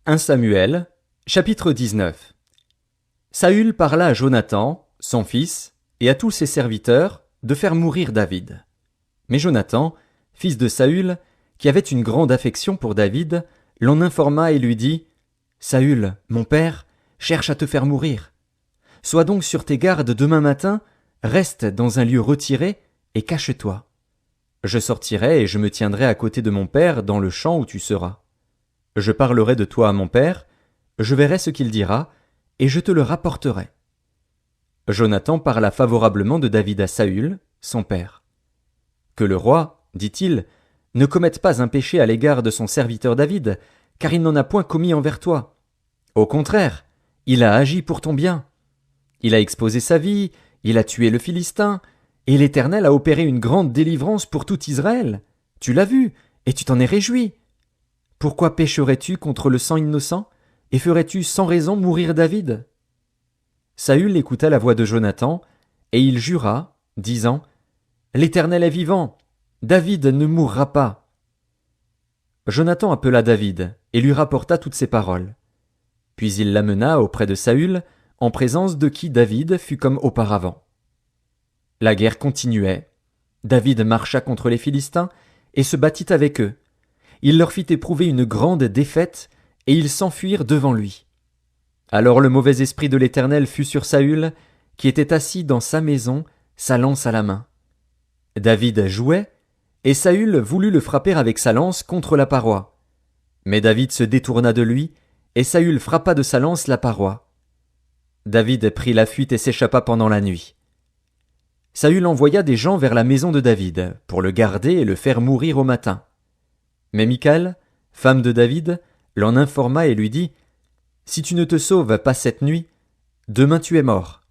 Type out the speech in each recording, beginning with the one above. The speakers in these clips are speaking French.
1 Samuel, chapitre 19. Saül parla à Jonathan, son fils, et à tous ses serviteurs, de faire mourir David. Mais Jonathan, fils de Saül, qui avait une grande affection pour David, l'en informa et lui dit « Saül, mon père, cherche à te faire mourir. Sois donc sur tes gardes demain matin, reste dans un lieu retiré et cache-toi. Je sortirai et je me tiendrai à côté de mon père dans le champ où tu seras. Je parlerai de toi à mon père, je verrai ce qu'il dira, et je te le rapporterai. » Jonathan parla favorablement de David à Saül, son père. « Que le roi, dit-il, ne commette pas un péché à l'égard de son serviteur David, car il n'en a point commis envers toi. Au contraire, il a agi pour ton bien. Il a exposé sa vie, il a tué le Philistin, et l'Éternel a opéré une grande délivrance pour tout Israël. Tu l'as vu, et tu t'en es réjoui. Pourquoi pécherais-tu contre le sang innocent, et ferais-tu sans raison mourir David ?» Saül écouta la voix de Jonathan, et il jura, disant « L'Éternel est vivant, David ne mourra pas. » Jonathan appela David, et lui rapporta toutes ces paroles. Puis il l'amena auprès de Saül, en présence de qui David fut comme auparavant. La guerre continuait. David marcha contre les Philistins, et se battit avec eux. Il leur fit éprouver une grande défaite, et ils s'enfuirent devant lui. Alors le mauvais esprit de l'Éternel fut sur Saül, qui était assis dans sa maison, sa lance à la main. David jouait, et Saül voulut le frapper avec sa lance contre la paroi. Mais David se détourna de lui, et Saül frappa de sa lance la paroi. David prit la fuite et s'échappa pendant la nuit. Saül envoya des gens vers la maison de David, pour le garder et le faire mourir au matin. Mais Michal, femme de David, l'en informa et lui dit « Si tu ne te sauves pas cette nuit, demain tu es mort. »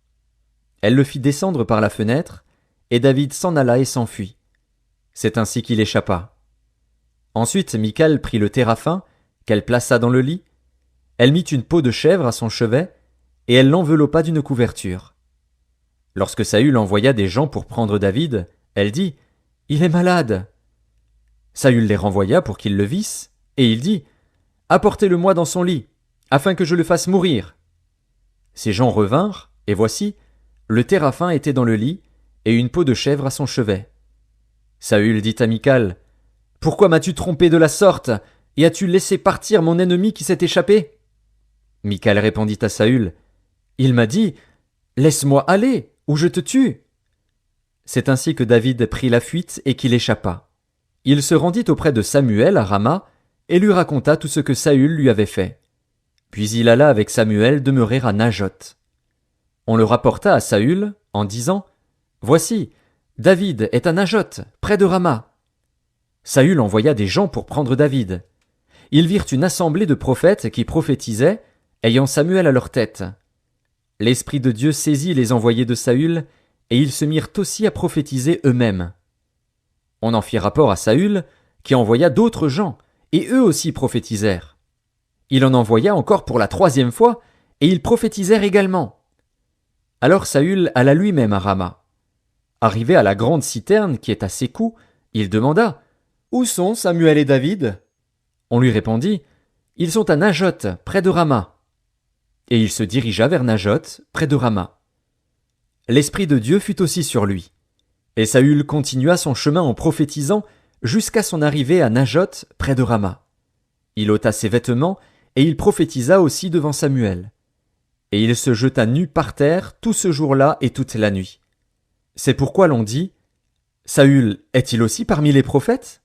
Elle le fit descendre par la fenêtre, et David s'en alla et s'enfuit. C'est ainsi qu'il échappa. Ensuite Michal prit le téraphin, qu'elle plaça dans le lit. Elle mit une peau de chèvre à son chevet, et elle l'enveloppa d'une couverture. Lorsque Saül envoya des gens pour prendre David, elle dit « Il est malade. » Saül les renvoya pour qu'ils le vissent, et il dit « Apportez-le-moi dans son lit, afin que je le fasse mourir. » Ces gens revinrent, et voici, le téraphin était dans le lit, et une peau de chèvre à son chevet. Saül dit à Michal « Pourquoi m'as-tu trompé de la sorte, et as-tu laissé partir mon ennemi qui s'est échappé ?» Michal répondit à Saül « Il m'a dit « Laisse-moi aller, ou je te tue. » C'est ainsi que David prit la fuite et qu'il échappa. Il se rendit auprès de Samuel à Rama, et lui raconta tout ce que Saül lui avait fait. Puis il alla avec Samuel demeurer à Najoth. On le rapporta à Saül, en disant « Voici, David est à Najoth, près de Rama. » Saül envoya des gens pour prendre David. Ils virent une assemblée de prophètes qui prophétisaient, ayant Samuel à leur tête. L'Esprit de Dieu saisit les envoyés de Saül, et ils se mirent aussi à prophétiser eux-mêmes. On en fit rapport à Saül, qui envoya d'autres gens, et eux aussi prophétisèrent. Il en envoya encore pour la 3e fois, et ils prophétisèrent également. Alors Saül alla lui-même à Rama. Arrivé à la grande citerne qui est à Sécou, il demanda « Où sont Samuel et David ?» On lui répondit « Ils sont à Najoth, près de Rama. » Et il se dirigea vers Najoth, près de Rama. L'Esprit de Dieu fut aussi sur lui. Et Saül continua son chemin en prophétisant jusqu'à son arrivée à Najoth, près de Rama. Il ôta ses vêtements, et il prophétisa aussi devant Samuel. Et il se jeta nu par terre tout ce jour-là et toute la nuit. C'est pourquoi l'on dit « Saül est-il aussi parmi les prophètes ?»